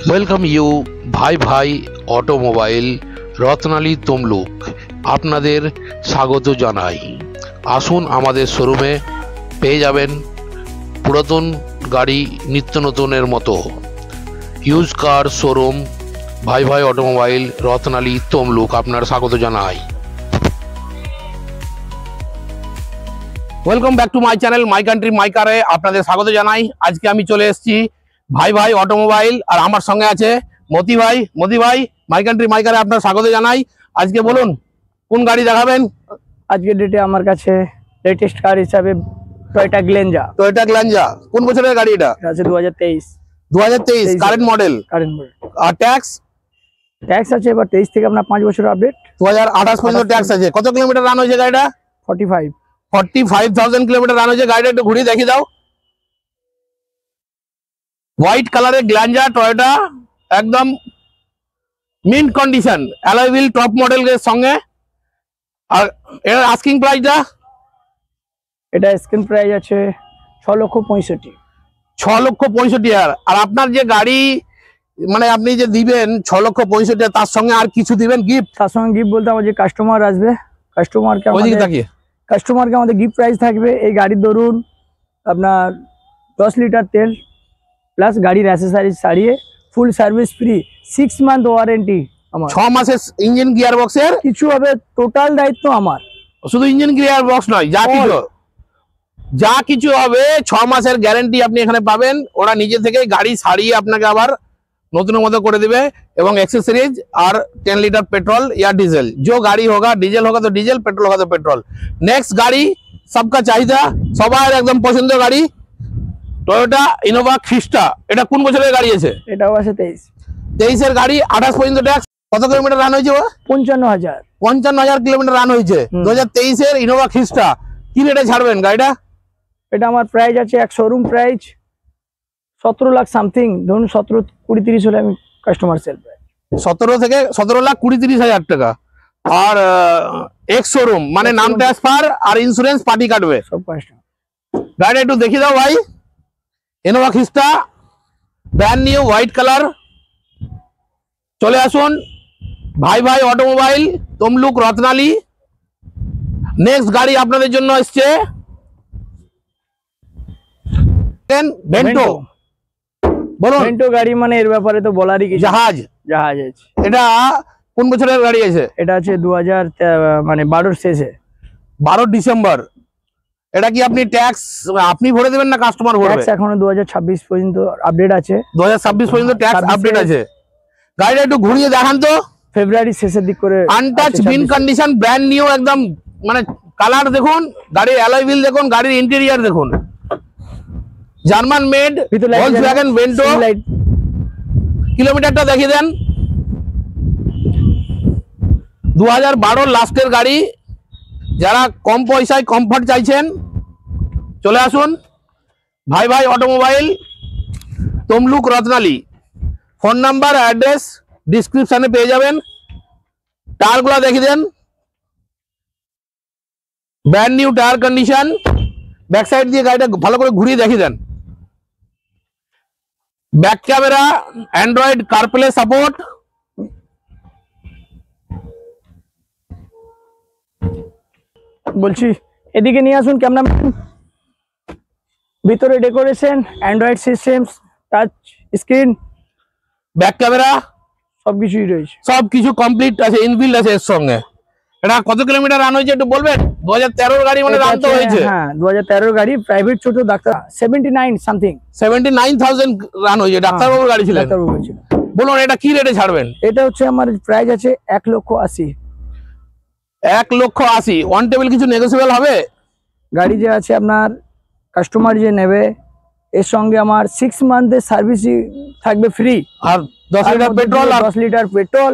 Welcome you ভাই ভাই automobile রত্নালী Tamluk আপনাদের স্বাগত জানাই। আসুন আমাদের শোরুমে পেয়ে যাবেন পুরাতন গাড়ি নিত্য নতুনের মতো। ইউজ কার শোরুম ভাই ভাই অটোমোবাইল রত্নালী তমলুক আপনার স্বাগত জানাই। Welcome back to my channel my country my কারে আপনাদের স্বাগত জানাই। আজকে আমি চলে এসেছি ভাই ভাই অটোমোবাইল, আর আমার সঙ্গে আছে মতি ভাই। মতি ভাই, মাই কান্ট্রি মাই কারে আপনার স্বাগত জানাই। আজকে বলুন কোন গাড়ি দেখাবেন? আজকের ডেটে আমার কাছে লেটেস্ট কার হিসাবে টয়োটা গ্লেঞ্জা। টয়োটা গ্ল্যাঞ্জা কোন বছরের গাড়ি? এটা আছে 2023 2023 কারেন্ট মডেল। আর ট্যাক্স আছে এবার 23 থেকে আপনার 5 বছর আপডেট। 2028 পর্যন্ত ট্যাক্স আছে। কত কিলোমিটার রান হয়েছে গাড়িটা? 45,000 কিলোমিটার রান হয়েছে। গাড়িটা একটু ঘুরিয়ে দেখিয়ে দাও। হোয়াইট কালারের গ্ল্যাঞ্জা টয়োটা, একদম mint condition, alloy wheel top মডেলের সঙ্গে। আর এর আস্কিং প্রাইসটা? এটা স্ক্রিন প্রাইস আছে 6,65,000। 6,65,000। আর আপনার যে গাড়ি মানে আপনি যে দিবেন 6,65,000, তার সঙ্গে আর কিছু দিবেন গিফট? তার সঙ্গে গিফট বলতে আমার যে কাস্টমার আসবে, কাস্টমারকে আমাদের গিফট প্রাইস থাকবে। এই গাড়ির ধরুন আপনার 10 লিটার তেল প্লাস গাড়ির অ্যাসেসরিজ সারিয়ে ফুল সার্ভিস ফ্রি, 6 মান্থ ওয়ারেন্টি আমার। 6 মাসের ইঞ্জিন গিয়ার বক্সের কিছু হবে টোটাল দায়িত্ব আমার। শুধু ইঞ্জিন গিয়ার বক্স নয়, যা কিছু হবে 6 মাসের গ্যারান্টি আপনি এখানে পাবেন। ওরা নিজে থেকে গাড়ি সারিয়ে আপনাকে আবার নতুন মতো করে দিবে, এবং एक्सेसरीज और 10 लीटर पेट्रोल या डीजल, जो गाड़ी होगा, डीजल होगा तो डीजल, पेट्रोल होगा तो पेट्रोल। नेक्स्ट गाड़ी सबका चाहिदा, সবার একদম পছন্দের গাড়ি টয়োটা ইনোভা ক্রিস্টা। এটা কোন বছরের গাড়ি আছে? এটাও আছে 23 এর গাড়ি, 28 পর্যন্ত ট্যাক্স। কত কিলোমিটার রান হয়েছে? 55,000 কিলোমিটার রান হয়েছে। 2023 এর ইনোভা ক্রিস্টা। কি রেটে ছাড়বেন গাড়িটা? এটা আমার প্রাইস আছে এক শোরুম প্রাইস 17 লাখ সামথিং, ধরুন 17-20-30 হলে আমি কাস্টমার সেল প্রাইস 17,20,30,000 টাকা। আর এক শোরুম মানে নাম ট্রান্সফার আর ইন্স্যুরেন্স পার্টি কাটবে সব কাস্টমার। গাড়ি একটু দেখিয়ে দাও ভাই। Innova ক্রিস্টা brand new white colour. চলে আসুন ভাই ভাই অটোমোবাইল তমলুক রত্নালী। নেক্সট গাড়ি আপনাদের জন্য এসছে ভেন্টো। বলুন। ভেন্টো গাড়ি মানে এর ব্যাপারে তো বলারই কিছু। জাহাজ আছে। এটা কোন বছরের গাড়ি আছে? এটা আছে 2012 শেষে, 12 ডিসেম্বর। এটা কি আপনি ট্যাক্স আপনি ভরে দেবেন না কাস্টমার ভরবে? ট্যাক্স এখনো 2026 পর্যন্ত আপডেট আছে। 2026 পর্যন্ত ট্যাক্স আপডেট আছে। গাড়িটা একটু ঘুরিয়ে দেখান তো। ফেব্রুয়ারি শেষের দিক করে। আনটাচ বিন কন্ডিশন, ব্র্যান্ড নিউ একদম, মানে কালার দেখুন, গাড়ির অ্যালয় হুইল দেখুন, গাড়ির ইন্টেরিয়র দেখুন। German made Volkswagen Vento. কিলোমিটারটা দেখিয়ে দেন। 2012 লাস্টের গাড়ি। যারা কম পয়সায় কমফর্ট চাইছেন চলে আসুন ভাই ভাই automobile Tamluk Ratnali. Phone number address ডিসক্রিপশনে পেয়ে যাবেন। টায়ারগুলো দেখিয়ে দেন, brand new tyre condition. Back side দিয়ে গাড়িটা ভালো করে ঘুরিয়ে দেখিয়ে দেন। Back camera, Android CarPlay support. বলছি এদিকে নিয়ে আসুন ক্যামেরাম্যান। ভিতরে decoration, Android system, touch screen, back camera সবকিছুই রয়েছে। সবকিছু কমপ্লিট আছে, ইনবিল্ড আছে এর সঙ্গে। এটা কত কিলোমিটার রান হয়েছে একটু বলবেন? 2013 গাড়ি মানে রান তো হয়েছে। হ্যাঁ 2013 গাড়ি, প্রাইভেট ছোট ডাক্তার 79 সামথিং, 79,000 রান হয়েছে। ডাক্তারবাবুর গাড়ি ছিলেন। বলুন এটা কি রেটে ছাড়বেন? এটা হচ্ছে আমার প্রাইস আছে 1,80,000। 1,80,000 ওয়ান টেবিল কিছু নেগোসিয়েবল হবে? গাড়ি যে আছে আপনার কাস্টমার যে নেবে এর সঙ্গে আমার 6 মান্থের সার্ভিসিং থাকবে ফ্রি, আর 10 litre petrol, 10 litre petrol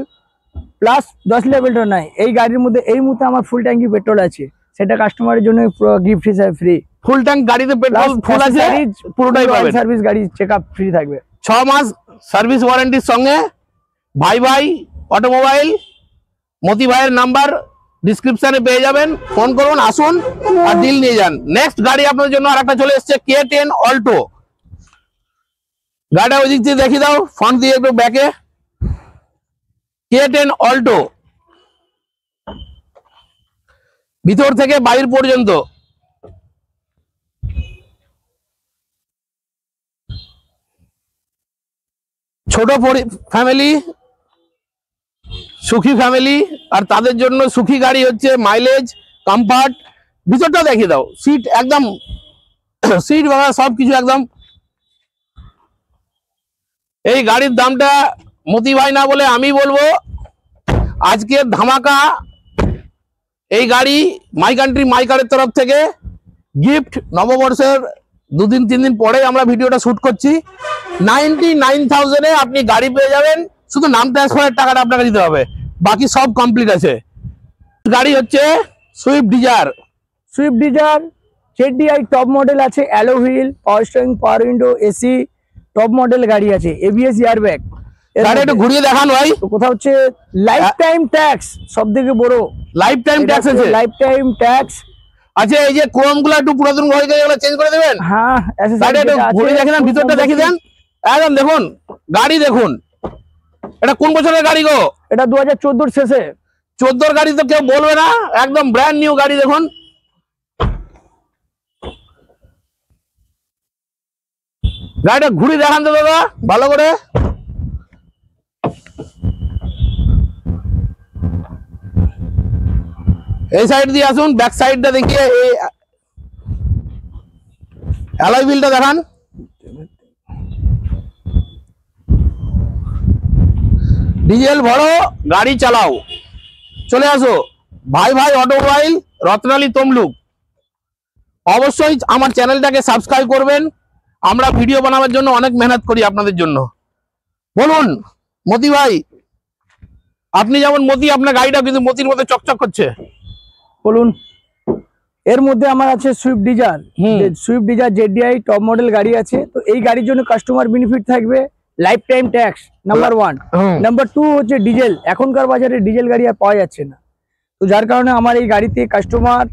plus 10 litre petrol নাই, এই গাড়ির মধ্যে এই মুহূর্তে আমার ফুল ট্যাঙ্কি পেট্রোল আছে, সেটা কাস্টমারের জন্য গিফট হিসেবে ফ্রি। ফুল ট্যাঙ্ক গাড়িতে পেট্রোল ফুল আছে, পুরোটাই পাবেন। সার্ভিস গাড়ি চেকআপ ফ্রি থাকবে, 6 মাস সার্ভিস ওয়ারেন্টির সঙ্গে। ভাই ভাই অটোমোবাইল, মতি ভাইয়ের নাম্বার ডিসক্রিপশনে পেয়ে যাবেন। ফোন করুন, আসুন আর ডিল নিয়ে যান। নেক্সট গাড়ি আপনার জন্য আরেকটা চলে এসেছে K10 অল্টো। গাড়িটা ওই দিক দিয়ে দেখিয়ে দাও, ফ্রন্ট দিয়ে একটু ব্যাকে। K10 অল্টো, ভিতর থেকে বাইর পর্যন্ত ছোট ফ্যামিলি, সুখী ফ্যামিলি, আর তাদের জন্য সুখী গাড়ি হচ্ছে মাইলেজ, কমফর্ট। ভিতরটা দেখিয়ে দাও, সিট একদম, সিট বাবা সবকিছু একদম। এই গাড়ির দামটা মতি ভাই না বলে আমি বলবো, আজকের ধামাকা এই গাড়ি মাই কান্ট্রি মাই কারের তরফ থেকে গিফট। নববর্ষের 2-3 দিন পরে আমরা ভিডিওটা শুট করছি। 99,000-এ আপনি গাড়ি পেয়ে যাবেন, শুধু নাম ট্রান্সফারের টাকাটা আপনাকে দিতে হবে, বাকি সব কমপ্লিট আছে। গাড়ি হচ্ছে Swift Dzire. Swift Dzire ZDI top model আছে, alloy wheel, power steering, power window, AC, top model গাড়ি আছে, ABS এয়ারব্যাগ। গাড়ি একটু ঘুরিয়ে দেখান ভাই। কথা হচ্ছে লাইফ টাইম ট্যাক্স, সব থেকে বড় লাইফ টাইম ট্যাক্স আছে, লাইফ টাইম ট্যাক্স। আচ্ছা, এই যে ক্রোম গুলো একটু পুরাতন হয়ে গেলে এগুলো চেঞ্জ করে দেবেন। হ্যাঁ, গাড়ি একটু ঘুরে দেখে দেন, ভিতরটা দেখে দেন একদম। দেখুন গাড়ি দেখুন, এটা কোন বছরের গাড়ি গো? এটা 2014 শেষে। 14 গাড়ি তো কেউ বলবে না, একদম ব্র্যান্ড নিউ গাড়ি। দেখুন গাড়িটা ঘুরে দেখান তো দাদা ভালো করে। এই সাইড দিয়ে আসুন, ব্যাক সাইডটা দেখিয়ে এই অ্যালয় হুইলটা দেখান। ডিজেল ভরো, গাড়ি চালাও, চলে আসো ভাই ভাই অটোমোবাইল, রত্নালী তমলুক। অবশ্যই আমার চ্যানেলটাকে সাবস্ক্রাইব করবেন, আমরা ভিডিও বানাবার জন্য অনেক মেহনত করি আপনাদের জন্য। বলুন মতি ভাই, আপনি যেমন মতি, আপনার গাড়িটা কিন্তু মতির মধ্যে চকচক করছে। বলুন, এর মধ্যে আমার আছে Swift Dzire. Swift Dzire ZDI top model গাড়ি আছে। তো এই গাড়ির জন্য কাস্টমার বেনিফিট থাকবে life time tax, number 1। Number 2 হচ্ছে ডিজেল। এখনকার বাজারে ডিজেল গাড়ি আর পাওয়া যাচ্ছে না, তো যার কারণে আমার এই গাড়িতে কাস্টমার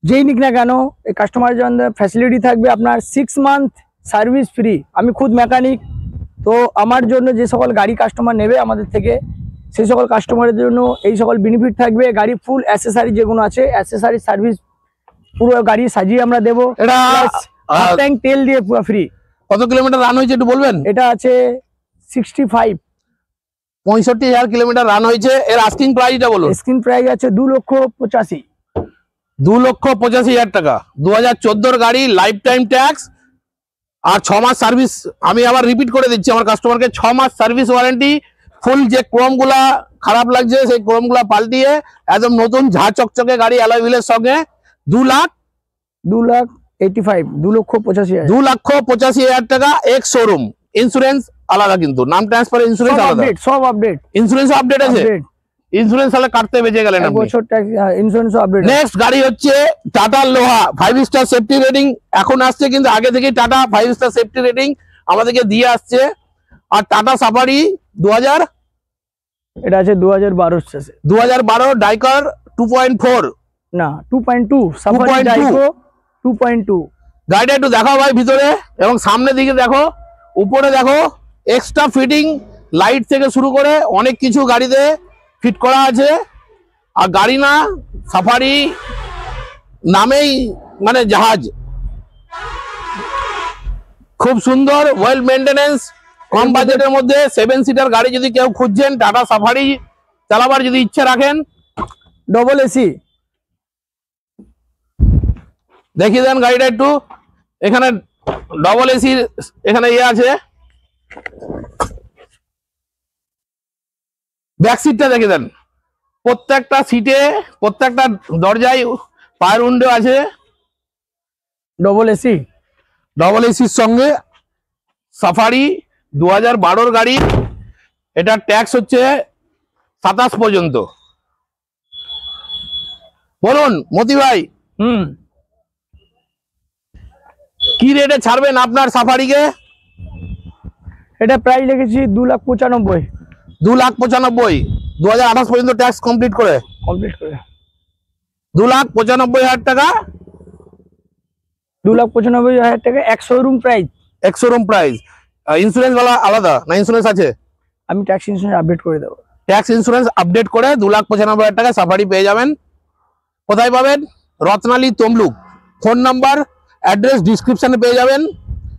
যেই নিক না কেন, এই কাস্টমারের জন্য ফ্যাসিলিটি থাকবে আপনার 6 মান্থ সার্ভিস ফ্রি। আমি খুদ মেকানিক, তো আমার জন্য যে সকল গাড়ি কাস্টমার নেবে আমাদের থেকে, সেই সকল কাস্টমারের জন্য এই সকল বেনিফিট থাকবে। গাড়ি ফুল অ্যাসেসারি যেগুলো আছে, অ্যাসেসারি সার্ভিস পুরো গাড়ি সাজিয়ে আমরা দেবো। এটা ট্যাঙ্ক তেল দিয়ে পুরো ফ্রি। কত কিলোমিটার রান হয়েছে একটু বলবেন? এটা আছে 65,000 কিলোমিটার রান হয়েছে। এর আস্কিং প্রাইসটা বলুন। স্ক্রিন প্রাইস আছে 2,85,000। 2,85,000 টাকা। 2014 গাড়ি, লাইফ টাইম ট্যাক্স আর 6 মাস সার্ভিস। আমি আবার রিপিট করে দিচ্ছি আমার কাস্টমারকে, 6 মাস সার্ভিস ওয়ারেন্টি। ফুল যে ক্রোম গুলা খারাপ লাগছে সেই ক্রোম গুলা পাল্টিয়ে একদম নতুন ঝাঁ চকচকে গাড়ি অ্যালয় হুইলের সঙ্গে। 2,85,000 2,85,000 টাকা। এক্স শোরুম, ইন্স্যুরেন্স আলাদা, কিন্তু নাম ট্রান্সফার ইন্স্যুরেন্স আলাদা। সব আপডেট, ইন্স্যুরেন্স আপডেট আছে। ইন্স্যুরেন্স তাহলে কাটতে বেঁচে গেলেন আপনি। বছর ইন্স্যুরেন্স আপডেট। নেক্সট গাড়ি হচ্ছে টাটা লোহা 5 স্টার সেফটি রেটিং। এখন আসছে, কিন্তু আগে থেকেই টাটা 5 স্টার সেফটি রেটিং আমাদেরকে দিয়ে আসছে। আর টাটা সাফারি 2000, এটা আছে 2012 শেষে। 2012 ডাইকার 2.4 না 2.2, সাফারি ডাইকো 2.2। গাড়িটা একটু দেখাও ভাই ভিতরে এবং সামনের দিকে দেখো, উপরে দেখো, এক্সট্রা ফিটিং লাইট থেকে শুরু করে অনেক কিছু গাড়িতে ফিট করা আছে। আর গাড়ি না, সাফারি নামেই মানে জাহাজ। খুব সুন্দর, ওয়েল মেইনটেনেন্স, কম বাজেটের মধ্যে 7 সিটার গাড়ি যদি কেউ খুঁজছেন, টাটা সাফারি চালাবার যদি ইচ্ছা রাখেন, ডবল এসি দেখিয়ে দেন গাড়িটা একটু। এখানে ডবল এসি, এখানে ইয়ে আছে। ব্যাক সিটটা দেখে দেন, প্রত্যেকটা সিটে, প্রত্যেকটা দরজায় পাওয়ার উইন্ডো আছে। ডবল এসি, ডবল এসির সঙ্গে সাফারি 2012 গাড়ি। এটা ট্যাক্স হচ্ছে 27 পর্যন্ত। বলুন মতি ভাই, কি রেটে ছাড়বেন আপনার সাফারিকে? এটা প্রাইস লেগেছি 2,95,000। 2,95,000, 2028 পর্যন্ত ট্যাক্স কমপ্লিট করে 2,95,000 টাকা। 2,95,000 টাকা এক showroom price. Ex showroom price. Insurance वाला আলাদা না ইন্স্যুরেন্স আছে? আমি ট্যাক্স ইন্স্যুরেন্স আপডেট করে দেবো। ট্যাক্স ইন্স্যুরেন্স আপডেট করে 2,95,000 টাকা সাফারি পেয়ে যাবেন। কোথায় পাবেন? রত্নালী তমলুক। ফোন নাম্বার অ্যাড্রেস ডিসক্রিপশনে পেয়ে যাবেন।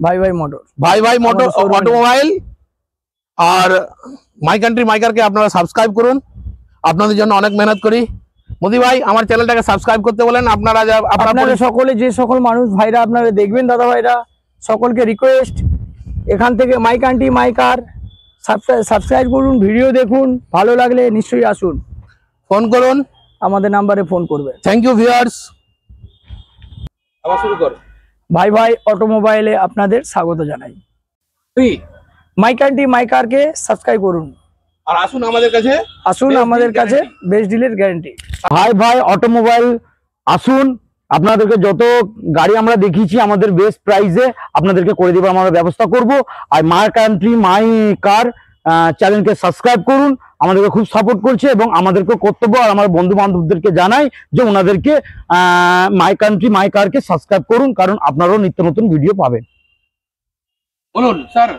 ভাই ভাই মোটর, ভাই মোটর আমাদের showroom-এ। অটোমোবাইল। আর মাই কান্ট্রি মাইকারকে আপনারা সাবস্ক্রাইব করুন, আপনাদের জন্য অনেক মেহনত করি। মোদি ভাই আমার চ্যানেলটাকে সাবস্ক্রাইব করতে বলেন। আপনারা আপনারা সকলে, যে সকল মানুষ ভাইরা আপনারা দেখবেন দাদা ভাইরা, সকলকে রিকোয়েস্ট, এখান থেকে মাইক আন্টি মাইকার সাবস্ক্রাইব করুন, ভিডিও দেখুন, ভালো লাগলে নিশ্চয়ই আসুন, ফোন করুন, আমাদের নাম্বারে ফোন করবে। Thank you viewers. আবার শুরু কর। ভাই ভাই অটোমোবাইলে আপনাদের স্বাগত জানাই। তুই মাইক আন্টি মাইকারকে সাবস্ক্রাইব করুন, আর আসুন আমাদের কাছে, আসুন আমাদের কাছে, বেস্ট ডিলের গ্যারান্টি। ভাই ভাই অটোমোবাইল আসুন, আপনাদেরকে যত গাড়ি আমরা দেখিয়েছি আমাদের বেস্ট প্রাইসে আপনাদেরকে করে দেবো, আমরা ব্যবস্থা করব। আর মাই কান্ট্রি মাই কার চ্যানেলকে সাবস্ক্রাইব করুন, আমাদেরকে খুব সাপোর্ট করছে এবং আমাদেরকে কর্তব্য আর আমার বন্ধু বান্ধবদেরকে জানাই যে ওনাদেরকে মাই কান্ট্রি মাই কারকে সাবস্ক্রাইব করুন, কারণ আপনারাও নিত্য নতুন ভিডিও পাবেন। বলুন স্যার।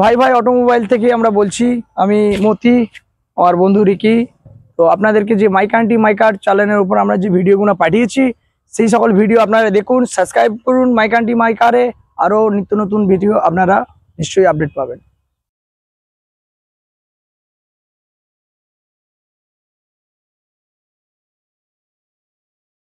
ভাই ভাই অটোমোবাইল থেকে আমরা বলছি, আমি মতি, আমার বন্ধু রিকি। তো আপনাদেরকে যে মাইক আন্টি মাইকার চ্যানেলের উপর আমরা যে ভিডিওগুলো পাঠিয়েছি, সেই সকল ভিডিও আপনারা দেখুন, সাবস্ক্রাইব করুন মাইক আন্টি মাইকারে, আরও নিত্য নতুন ভিডিও আপনারা নিশ্চয়ই আপডেট পাবেন।